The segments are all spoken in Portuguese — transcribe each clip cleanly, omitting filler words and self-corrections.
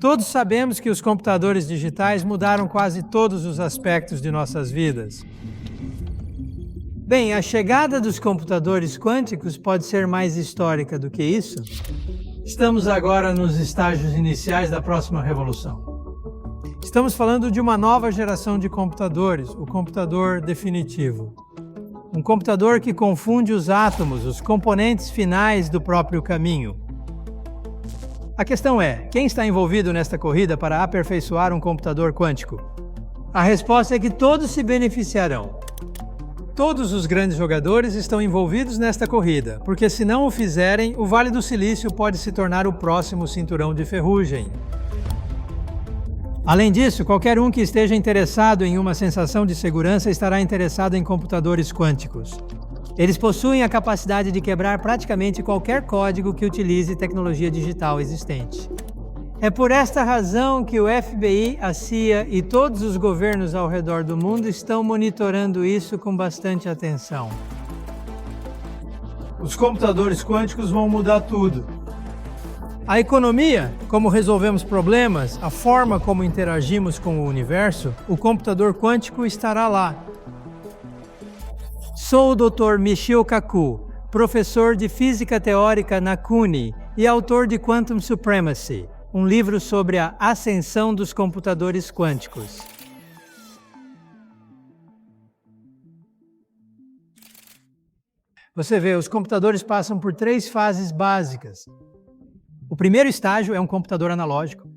Todos sabemos que os computadores digitais mudaram quase todos os aspectos de nossas vidas. Bem, a chegada dos computadores quânticos pode ser mais histórica do que isso. Estamos agora nos estágios iniciais da próxima revolução. Estamos falando de uma nova geração de computadores, o computador definitivo. Um computador que confunde os átomos, os componentes finais do próprio caminho. A questão é, quem está envolvido nesta corrida para aperfeiçoar um computador quântico? A resposta é que todos se beneficiarão. Todos os grandes jogadores estão envolvidos nesta corrida, porque se não o fizerem, o Vale do Silício pode se tornar o próximo cinturão de ferrugem. Além disso, qualquer um que esteja interessado em uma sensação de segurança estará interessado em computadores quânticos. Eles possuem a capacidade de quebrar praticamente qualquer código que utilize tecnologia digital existente. É por esta razão que o FBI, a CIA e todos os governos ao redor do mundo estão monitorando isso com bastante atenção. Os computadores quânticos vão mudar tudo. A economia, como resolvemos problemas, a forma como interagimos com o universo, o computador quântico estará lá. Sou o Dr. Michio Kaku, professor de Física Teórica na CUNY e autor de Quantum Supremacy, um livro sobre a ascensão dos computadores quânticos. Você vê, os computadores passam por 3 fases básicas. O primeiro estágio é um computador analógico.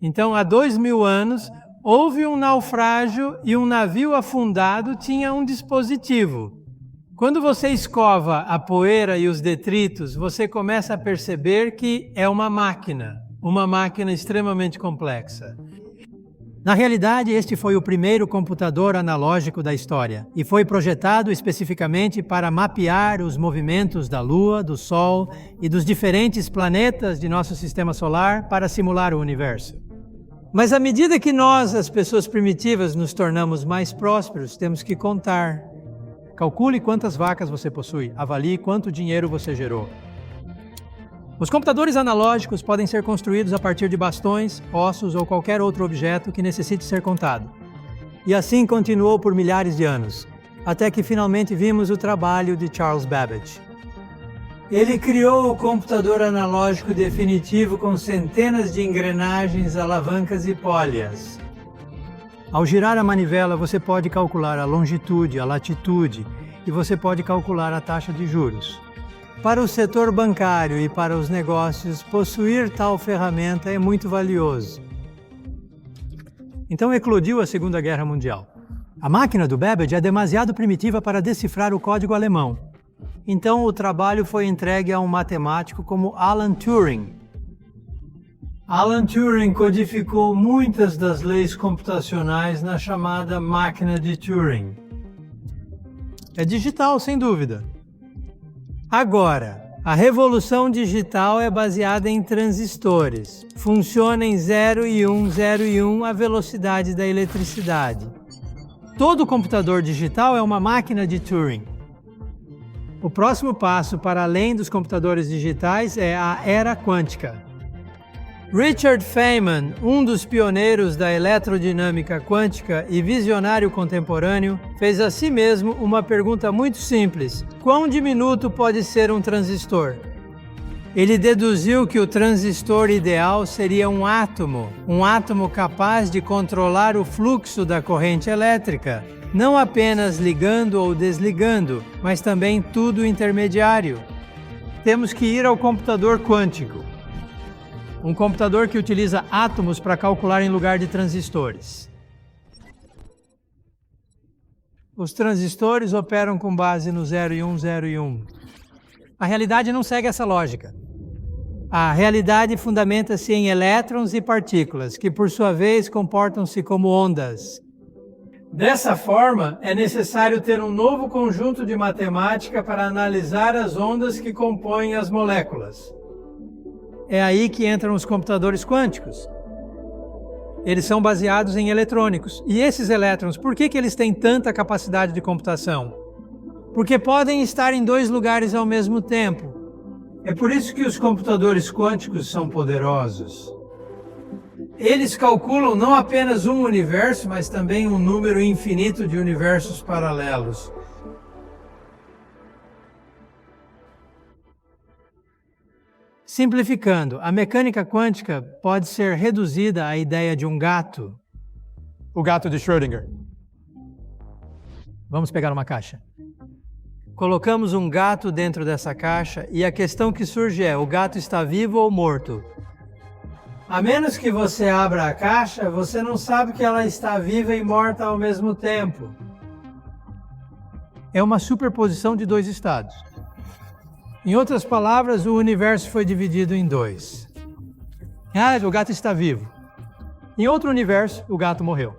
Então, há 2000 anos, houve um naufrágio e um navio afundado tinha um dispositivo. Quando você escova a poeira e os detritos, você começa a perceber que é uma máquina extremamente complexa. Na realidade, este foi o primeiro computador analógico da história e foi projetado especificamente para mapear os movimentos da Lua, do Sol e dos diferentes planetas de nosso sistema solar para simular o universo. Mas à medida que nós, as pessoas primitivas, nos tornamos mais prósperos, temos que contar. Calcule quantas vacas você possui, avalie quanto dinheiro você gerou. Os computadores analógicos podem ser construídos a partir de bastões, ossos ou qualquer outro objeto que necessite ser contado. E assim continuou por milhares de anos, até que finalmente vimos o trabalho de Charles Babbage. Ele criou o computador analógico definitivo com centenas de engrenagens, alavancas e polhas. Ao girar a manivela, você pode calcular a longitude, a latitude e você pode calcular a taxa de juros. Para o setor bancário e para os negócios, possuir tal ferramenta é muito valioso. Então eclodiu a Segunda Guerra Mundial. A máquina do Babbage é demasiado primitiva para decifrar o código alemão. Então o trabalho foi entregue a um matemático como Alan Turing. Alan Turing codificou muitas das leis computacionais na chamada máquina de Turing. É digital, sem dúvida. Agora, a revolução digital é baseada em transistores. Funciona em 0 e 1 a velocidade da eletricidade. Todo computador digital é uma máquina de Turing. O próximo passo para além dos computadores digitais é a era quântica. Richard Feynman, um dos pioneiros da eletrodinâmica quântica e visionário contemporâneo, fez a si mesmo uma pergunta muito simples: quão diminuto pode ser um transistor? Ele deduziu que o transistor ideal seria um átomo capaz de controlar o fluxo da corrente elétrica, não apenas ligando ou desligando, mas também tudo intermediário. Temos que ir ao computador quântico. Um computador que utiliza átomos para calcular em lugar de transistores. Os transistores operam com base no 0 e 1. A realidade não segue essa lógica. A realidade fundamenta-se em elétrons e partículas, que por sua vez comportam-se como ondas. Dessa forma, é necessário ter um novo conjunto de matemática para analisar as ondas que compõem as moléculas. É aí que entram os computadores quânticos. Eles são baseados em eletrônicos. E esses elétrons, por que eles têm tanta capacidade de computação? Porque podem estar em 2 lugares ao mesmo tempo. É por isso que os computadores quânticos são poderosos. Eles calculam não apenas um universo, mas também um número infinito de universos paralelos. Simplificando, a mecânica quântica pode ser reduzida à ideia de um gato. O gato de Schrödinger. Vamos pegar uma caixa. Colocamos um gato dentro dessa caixa e a questão que surge é: o gato está vivo ou morto? A menos que você abra a caixa, você não sabe que ela está viva e morta ao mesmo tempo. É uma superposição de dois estados. Em outras palavras, o universo foi dividido em dois. O gato está vivo. Em outro universo, o gato morreu.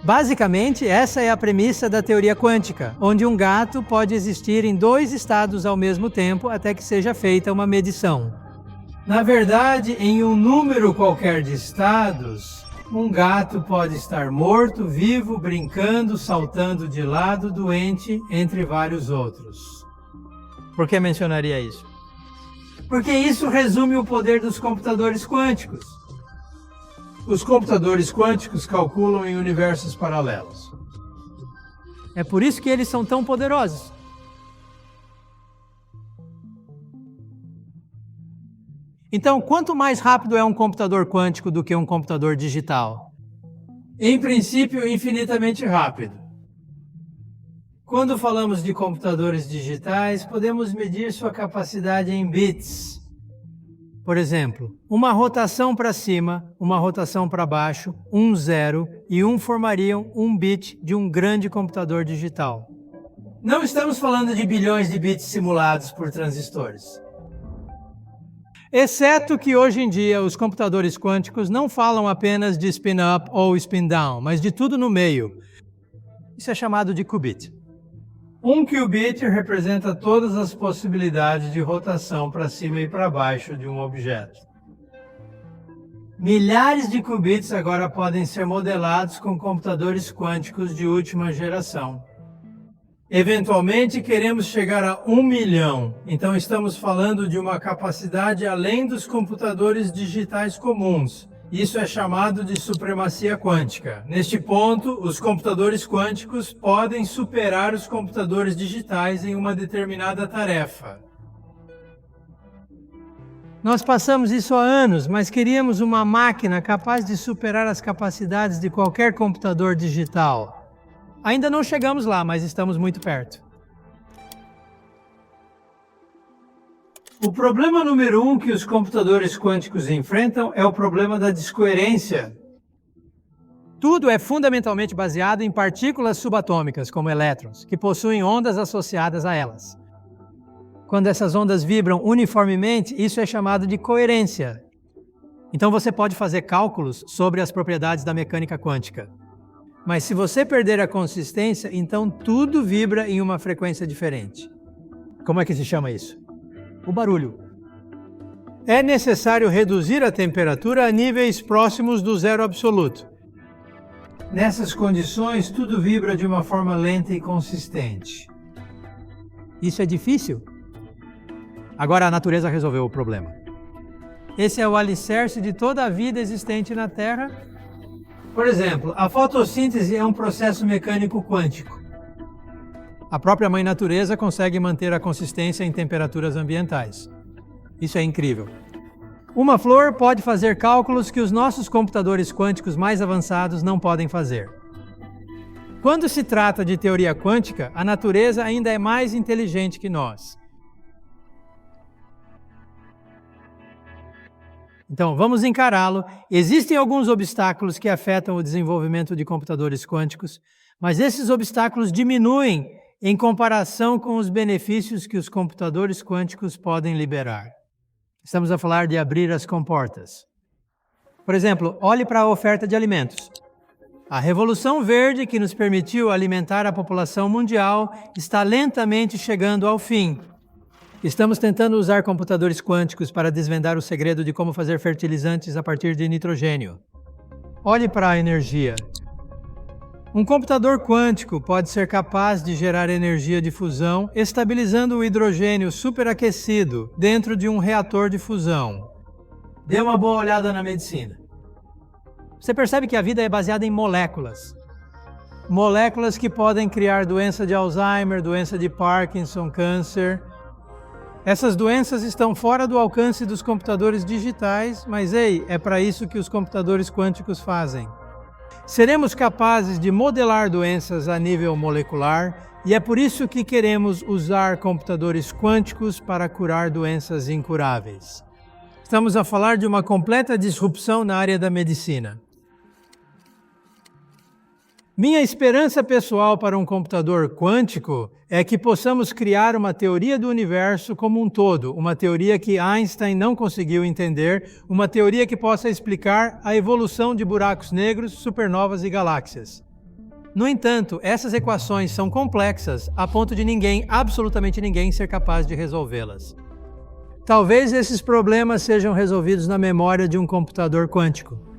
Basicamente, essa é a premissa da teoria quântica, onde um gato pode existir em dois estados ao mesmo tempo até que seja feita uma medição. Na verdade, em um número qualquer de estados, um gato pode estar morto, vivo, brincando, saltando de lado, doente, entre vários outros. Por que mencionaria isso? Porque isso resume o poder dos computadores quânticos. Os computadores quânticos calculam em universos paralelos. É por isso que eles são tão poderosos. Então, quanto mais rápido é um computador quântico do que um computador digital? Em princípio, infinitamente rápido. Quando falamos de computadores digitais, podemos medir sua capacidade em bits. Por exemplo, uma rotação para cima, uma rotação para baixo, 1 0 e 1 formariam um bit de um grande computador digital. Não estamos falando de bilhões de bits simulados por transistores. Exceto que hoje em dia os computadores quânticos não falam apenas de spin-up ou spin-down, mas de tudo no meio. Isso é chamado de qubit. Um qubit representa todas as possibilidades de rotação para cima e para baixo de um objeto. Milhares de qubits agora podem ser modelados com computadores quânticos de última geração. Eventualmente queremos chegar a 1 milhão, então estamos falando de uma capacidade além dos computadores digitais comuns. Isso é chamado de supremacia quântica. Neste ponto, os computadores quânticos podem superar os computadores digitais em uma determinada tarefa. Nós passamos isso há anos, mas queríamos uma máquina capaz de superar as capacidades de qualquer computador digital. Ainda não chegamos lá, mas estamos muito perto. O problema número 1 que os computadores quânticos enfrentam é o problema da descoerência. Tudo é fundamentalmente baseado em partículas subatômicas, como elétrons, que possuem ondas associadas a elas. Quando essas ondas vibram uniformemente, isso é chamado de coerência. Então você pode fazer cálculos sobre as propriedades da mecânica quântica. Mas se você perder a consistência, então tudo vibra em uma frequência diferente. Como é que se chama isso? O barulho. É necessário reduzir a temperatura a níveis próximos do zero absoluto. Nessas condições, tudo vibra de uma forma lenta e consistente. Isso é difícil? Agora a natureza resolveu o problema. Esse é o alicerce de toda a vida existente na Terra. Por exemplo, a fotossíntese é um processo mecânico quântico. A própria mãe natureza consegue manter a consistência em temperaturas ambientais. Isso é incrível. Uma flor pode fazer cálculos que os nossos computadores quânticos mais avançados não podem fazer. Quando se trata de teoria quântica, a natureza ainda é mais inteligente que nós. Então, vamos encará-lo. Existem alguns obstáculos que afetam o desenvolvimento de computadores quânticos, mas esses obstáculos diminuem em comparação com os benefícios que os computadores quânticos podem liberar. Estamos a falar de abrir as comportas. Por exemplo, olhe para a oferta de alimentos. A Revolução Verde, que nos permitiu alimentar a população mundial, está lentamente chegando ao fim. Estamos tentando usar computadores quânticos para desvendar o segredo de como fazer fertilizantes a partir de nitrogênio. Olhe para a energia. Um computador quântico pode ser capaz de gerar energia de fusão, estabilizando o hidrogênio superaquecido dentro de um reator de fusão. Dê uma boa olhada na medicina. Você percebe que a vida é baseada em moléculas. Moléculas que podem criar doença de Alzheimer, doença de Parkinson, câncer. Essas doenças estão fora do alcance dos computadores digitais, mas ei, é para isso que os computadores quânticos fazem. Seremos capazes de modelar doenças a nível molecular e é por isso que queremos usar computadores quânticos para curar doenças incuráveis. Estamos a falar de uma completa disrupção na área da medicina. Minha esperança pessoal para um computador quântico é que possamos criar uma teoria do universo como um todo, uma teoria que Einstein não conseguiu entender, uma teoria que possa explicar a evolução de buracos negros, supernovas e galáxias. No entanto, essas equações são complexas a ponto de ninguém, absolutamente ninguém, ser capaz de resolvê-las. Talvez esses problemas sejam resolvidos na memória de um computador quântico.